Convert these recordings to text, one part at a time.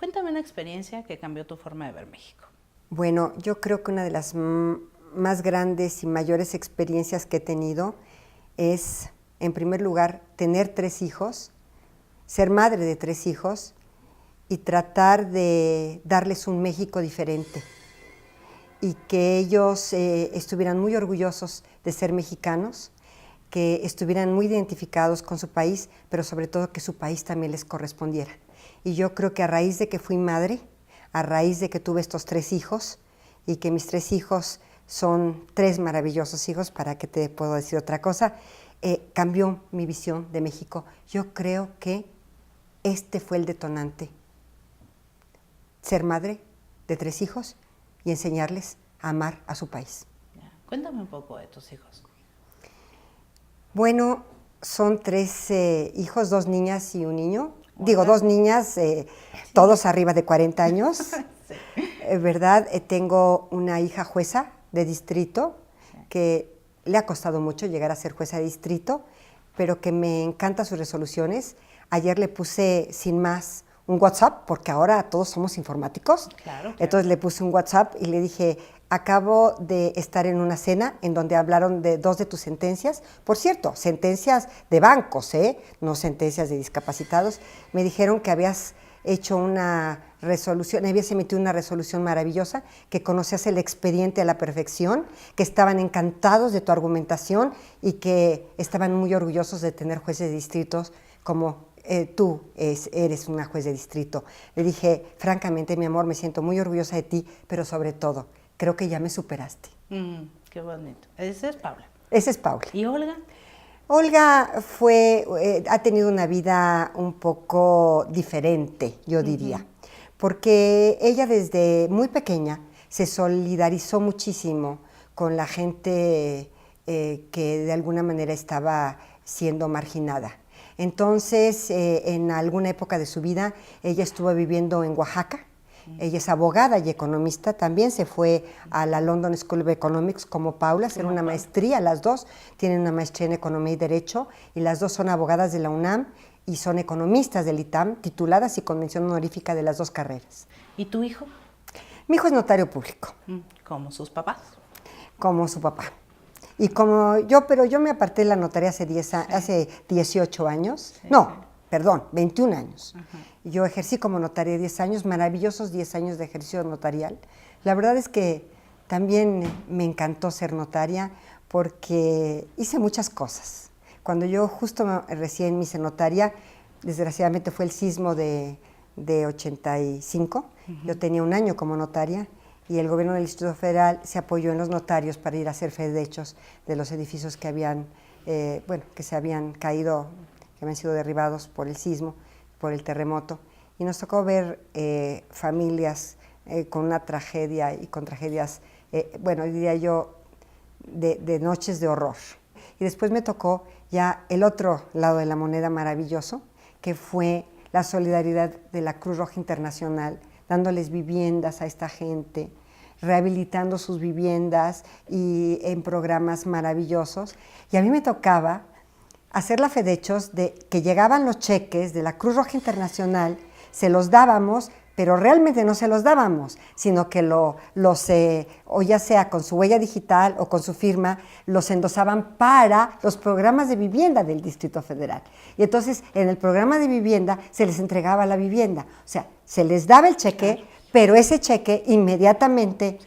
Cuéntame una experiencia que cambió tu forma de ver México. Bueno, yo creo que una de las más grandes y mayores experiencias que he tenido es, en primer lugar, tener 3 hijos, ser madre de 3 hijos y tratar de darles un México diferente y que ellos estuvieran muy orgullosos de ser mexicanos, que estuvieran muy identificados con su país, pero sobre todo que su país también les correspondiera. Y yo creo que a raíz de que fui madre, a raíz de que tuve estos 3 hijos, y que mis 3 hijos son 3 maravillosos hijos, ¿para qué te puedo decir otra cosa? Cambió mi visión de México. Yo creo que este fue el detonante. Ser madre de 3 hijos y enseñarles a amar a su país. Ya. Cuéntame un poco de tus hijos. Bueno, son 3 hijos, 2 niñas y un niño. Hola. Digo, 2 niñas, sí. Todos arriba de 40 años. Sí. ¿Verdad? Tengo una hija jueza de distrito, sí, que le ha costado mucho llegar a ser jueza de distrito, pero que me encantan sus resoluciones. Ayer le puse sin más un WhatsApp, porque ahora todos somos informáticos. Claro. Entonces le puse un WhatsApp y le dije, acabo de estar en una cena en donde hablaron de 2 de tus sentencias. Por cierto, sentencias de bancos, no sentencias de discapacitados. Me dijeron que habías hecho una resolución, habías emitido una resolución maravillosa, que conocías el expediente a la perfección, que estaban encantados de tu argumentación y que estaban muy orgullosos de tener jueces de distritos como tú eres una juez de distrito. Le dije, francamente, mi amor, me siento muy orgullosa de ti, pero sobre todo, creo que ya me superaste. Qué bonito. Esa es Paula. Esa es Paula. ¿Y Olga? Olga ha tenido una vida un poco diferente, yo diría, porque ella desde muy pequeña se solidarizó muchísimo con la gente que de alguna manera estaba siendo marginada. Entonces, en alguna época de su vida, ella estuvo viviendo en Oaxaca. Ella es abogada y economista, también se fue a la London School of Economics como Paula, a hacer una maestría, las dos tienen una maestría en Economía y Derecho, y las dos son abogadas de la UNAM y son economistas del ITAM, tituladas y con mención honorífica de las 2 carreras. ¿Y tu hijo? Mi hijo es notario público. ¿Como sus papás? Como su papá. Y como yo, pero yo me aparté de la notaría hace 18 años, sí. No, perdón, 21 años. Yo ejercí como notaria 10 años, maravillosos 10 años de ejercicio notarial. La verdad es que también me encantó ser notaria porque hice muchas cosas. Cuando yo justo recién me hice notaria, desgraciadamente fue el sismo de 85, yo tenía 1 año como notaria, y el gobierno del Distrito Federal se apoyó en los notarios para ir a hacer fe de hechos de los edificios que habían, que se habían caído, que habían sido derribados por el sismo, por el terremoto, y nos tocó ver familias con una tragedia y con tragedias, diría yo, de noches de horror. Y después me tocó ya el otro lado de la moneda maravilloso, que fue la solidaridad de la Cruz Roja Internacional, dándoles viviendas a esta gente, rehabilitando sus viviendas y en programas maravillosos. Y a mí me tocaba hacer la fe de hechos de que llegaban los cheques de la Cruz Roja Internacional, se los dábamos, pero realmente no se los dábamos, sino que o ya sea con su huella digital o con su firma, los endosaban para los programas de vivienda del Distrito Federal. Y entonces en el programa de vivienda se les entregaba la vivienda, o sea, se les daba el cheque, claro, pero ese cheque inmediatamente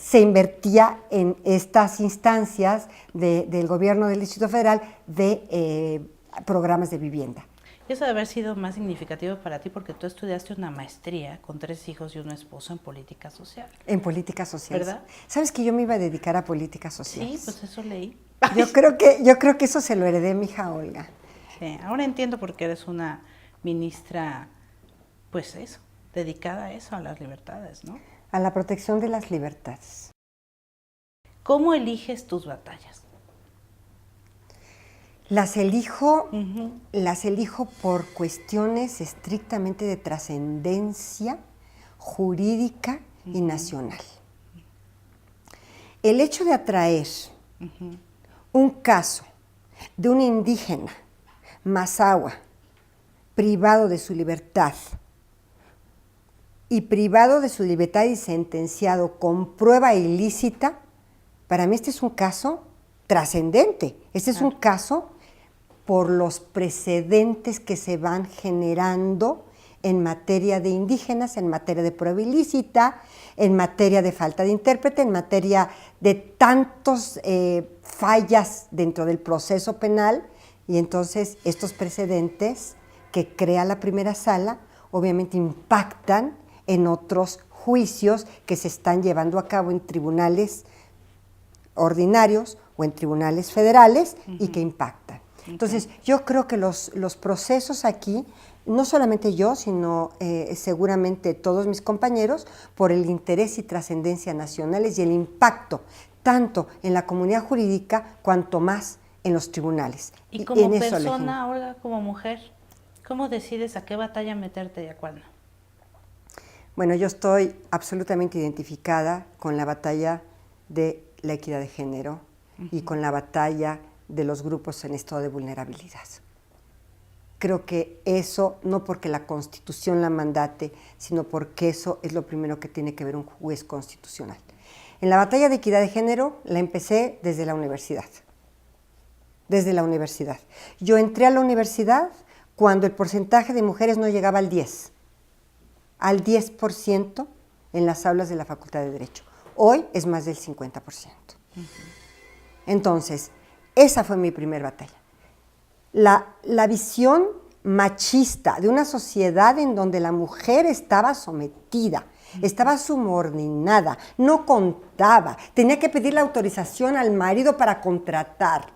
se invertía en estas instancias del gobierno del Distrito Federal de programas de vivienda. Eso debe haber sido más significativo para ti porque tú estudiaste una maestría con 3 hijos y un esposo en política social. En política social. ¿Verdad? ¿Sabes que yo me iba a dedicar a política social? Sí, pues eso leí. Yo creo que eso se lo heredé a mi hija Olga. Sí, ahora entiendo por qué eres una ministra, pues eso, dedicada a eso, a las libertades, ¿no? A la protección de las libertades. ¿Cómo eliges tus batallas? Las elijo por cuestiones estrictamente de trascendencia jurídica y nacional. El hecho de atraer un caso de un indígena mazahua privado de su libertad y privado de su libertad y sentenciado con prueba ilícita, para mí este es un caso trascendente. Este es un caso por los precedentes que se van generando en materia de indígenas, en materia de prueba ilícita, en materia de falta de intérprete, en materia de tantos fallas dentro del proceso penal. Y entonces estos precedentes que crea la primera sala obviamente impactan en otros juicios que se están llevando a cabo en tribunales ordinarios o en tribunales federales y que impactan. Entonces, yo creo que los procesos aquí, no solamente yo, sino seguramente todos mis compañeros, por el interés y trascendencia nacionales y el impacto, tanto en la comunidad jurídica, cuanto más en los tribunales. Y como persona, Olga, como mujer, ¿cómo decides a qué batalla meterte y a cuál no? Bueno, yo estoy absolutamente identificada con la batalla de la equidad de género y con la batalla de los grupos en estado de vulnerabilidad. Creo que eso, no porque la Constitución la mandate, sino porque eso es lo primero que tiene que ver un juez constitucional. En la batalla de equidad de género la empecé desde la universidad. Desde la universidad. Yo entré a la universidad cuando el porcentaje de mujeres no llegaba al 10% en las aulas de la Facultad de Derecho. Hoy es más del 50%. Entonces, esa fue mi primera batalla. La visión machista de una sociedad en donde la mujer estaba sometida, estaba subordinada, no contaba, tenía que pedir la autorización al marido para contratar.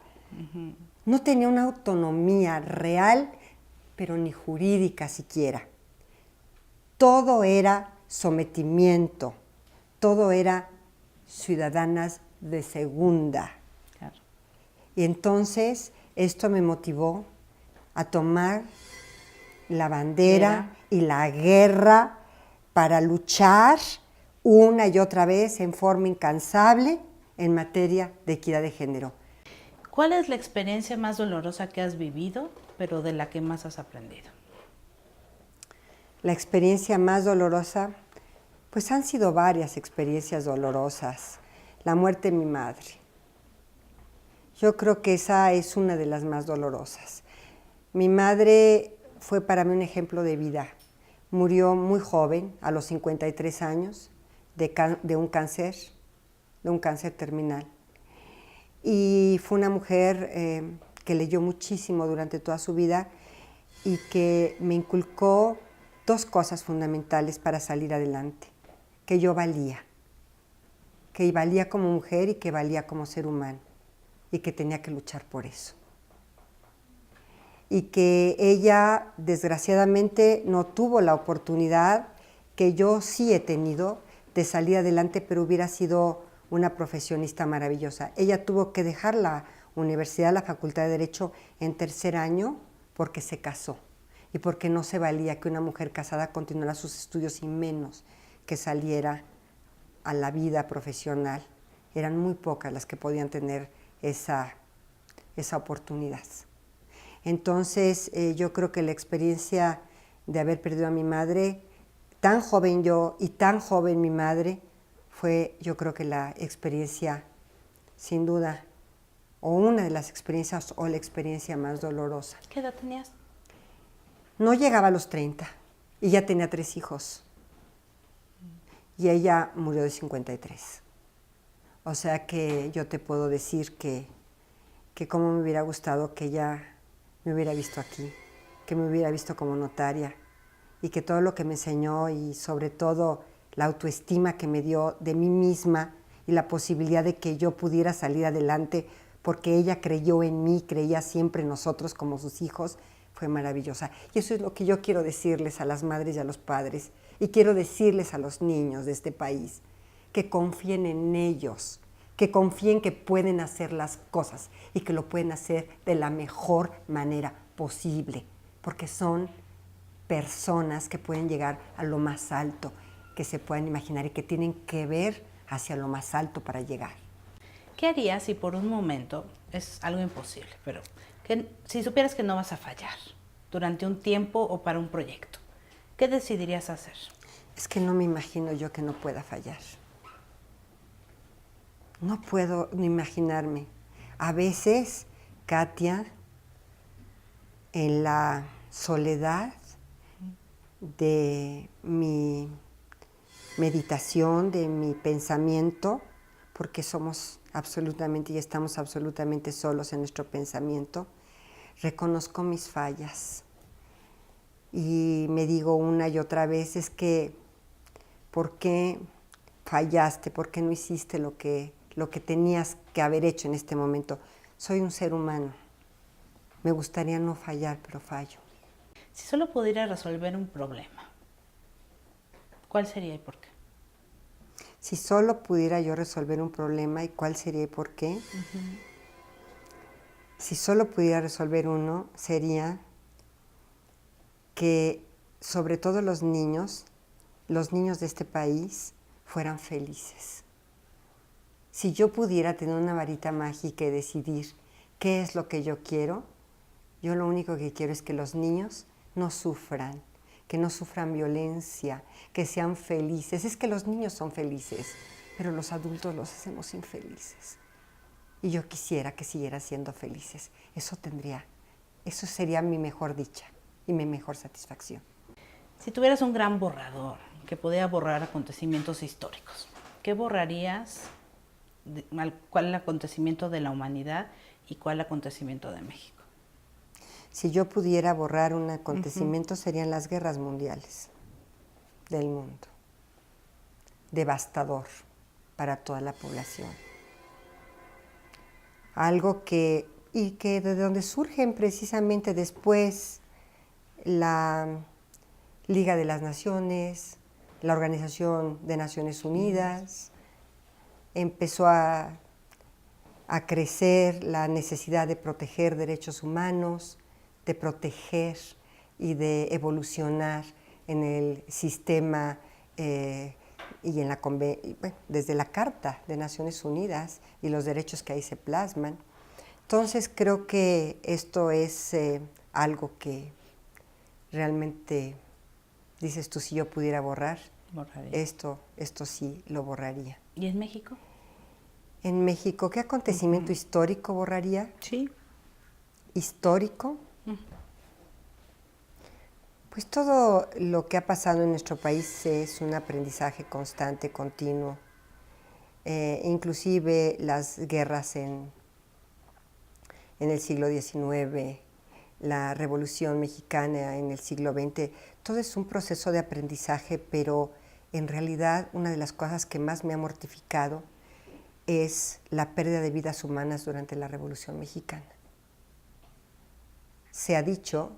No tenía una autonomía real, pero ni jurídica siquiera. Todo era sometimiento, todo era ciudadanas de segunda. Claro. Y entonces esto me motivó a tomar la bandera y la guerra para luchar una y otra vez en forma incansable en materia de equidad de género. ¿Cuál es la experiencia más dolorosa que has vivido, pero de la que más has aprendido? La experiencia más dolorosa, pues han sido varias experiencias dolorosas. La muerte de mi madre. Yo creo que esa es una de las más dolorosas. Mi madre fue para mí un ejemplo de vida. Murió muy joven, a los 53 años, de un cáncer terminal. Y fue una mujer que leyó muchísimo durante toda su vida y que me inculcó dos cosas fundamentales para salir adelante. Que yo valía como mujer y que valía como ser humano y que tenía que luchar por eso. Y que ella, desgraciadamente, no tuvo la oportunidad que yo sí he tenido de salir adelante, pero hubiera sido una profesionista maravillosa. Ella tuvo que dejar la universidad, la Facultad de Derecho, en tercer año porque se casó y porque no se valía que una mujer casada continuara sus estudios y menos que saliera a la vida profesional. Eran muy pocas las que podían tener esa oportunidad. Entonces, yo creo que la experiencia de haber perdido a mi madre, tan joven yo y tan joven mi madre, fue yo creo que la experiencia, sin duda, o una de las experiencias o la experiencia más dolorosa. ¿Qué edad tenías? No llegaba a los 30 y ya tenía 3 hijos. Y ella murió de 53. O sea que yo te puedo decir que cómo me hubiera gustado que ella me hubiera visto aquí, que me hubiera visto como notaria y que todo lo que me enseñó y sobre todo la autoestima que me dio de mí misma y la posibilidad de que yo pudiera salir adelante porque ella creyó en mí, creía siempre en nosotros como sus hijos, fue maravillosa. Y eso es lo que yo quiero decirles a las madres y a los padres y quiero decirles a los niños de este país, que confíen en ellos, que confíen que pueden hacer las cosas y que lo pueden hacer de la mejor manera posible, porque son personas que pueden llegar a lo más alto que se puedan imaginar y que tienen que ver hacia lo más alto para llegar. ¿Qué harías si por un momento, es algo imposible, pero si supieras que no vas a fallar durante un tiempo o para un proyecto? ¿Qué decidirías hacer? Es que no me imagino yo que no pueda fallar. No puedo ni imaginarme. A veces, Katia, en la soledad de mi meditación, de mi pensamiento, porque somos absolutamente y estamos absolutamente solos en nuestro pensamiento, reconozco mis fallas y me digo una y otra vez, es que, ¿por qué fallaste? ¿Por qué no hiciste lo que tenías que haber hecho en este momento? Soy un ser humano, me gustaría no fallar, pero fallo. Si solo pudiera resolver un problema, ¿cuál sería y por qué? Si solo pudiera yo resolver un problema, ¿y cuál sería y por qué? Si solo pudiera resolver uno, sería que sobre todo los niños de este país fueran felices. Si yo pudiera tener una varita mágica y decidir qué es lo que yo quiero, yo lo único que quiero es que los niños no sufran, que no sufran violencia, que sean felices. Es que los niños son felices, pero los adultos los hacemos infelices. Y yo quisiera que siguieran siendo felices. Eso sería mi mejor dicha y mi mejor satisfacción. Si tuvieras un gran borrador que pudiera borrar acontecimientos históricos, ¿qué borrarías? ¿Cuál acontecimiento de la humanidad y cuál acontecimiento de México? Si yo pudiera borrar un acontecimiento, serían las guerras mundiales del mundo. Devastador para toda la población. Algo que de donde surgen precisamente después la Liga de las Naciones, la Organización de Naciones Unidas, empezó a crecer la necesidad de proteger derechos humanos, de proteger y de evolucionar en el sistema y en desde la Carta de Naciones Unidas y los derechos que ahí se plasman. Entonces creo que esto es algo que realmente, dices tú, si yo pudiera borrar, esto sí lo borraría. ¿Y en México? En México, ¿qué acontecimiento histórico borraría? Sí. ¿Histórico? Pues todo lo que ha pasado en nuestro país es un aprendizaje constante, continuo. Inclusive las guerras en el siglo XIX, la Revolución Mexicana en el siglo XX, todo es un proceso de aprendizaje, pero en realidad una de las cosas que más me ha mortificado es la pérdida de vidas humanas durante la Revolución Mexicana. Se ha dicho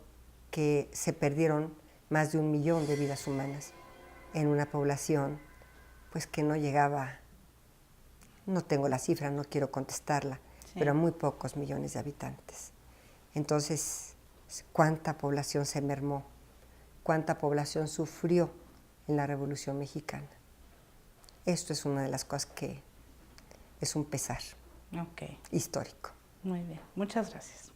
que se perdieron más de 1 millón de vidas humanas en una población pues que no llegaba, no tengo la cifra, no quiero contestarla, pero a muy pocos millones de habitantes. Entonces, ¿cuánta población se mermó? ¿Cuánta población sufrió en la Revolución Mexicana? Esto es una de las cosas que es un pesar histórico. Muy bien, muchas gracias.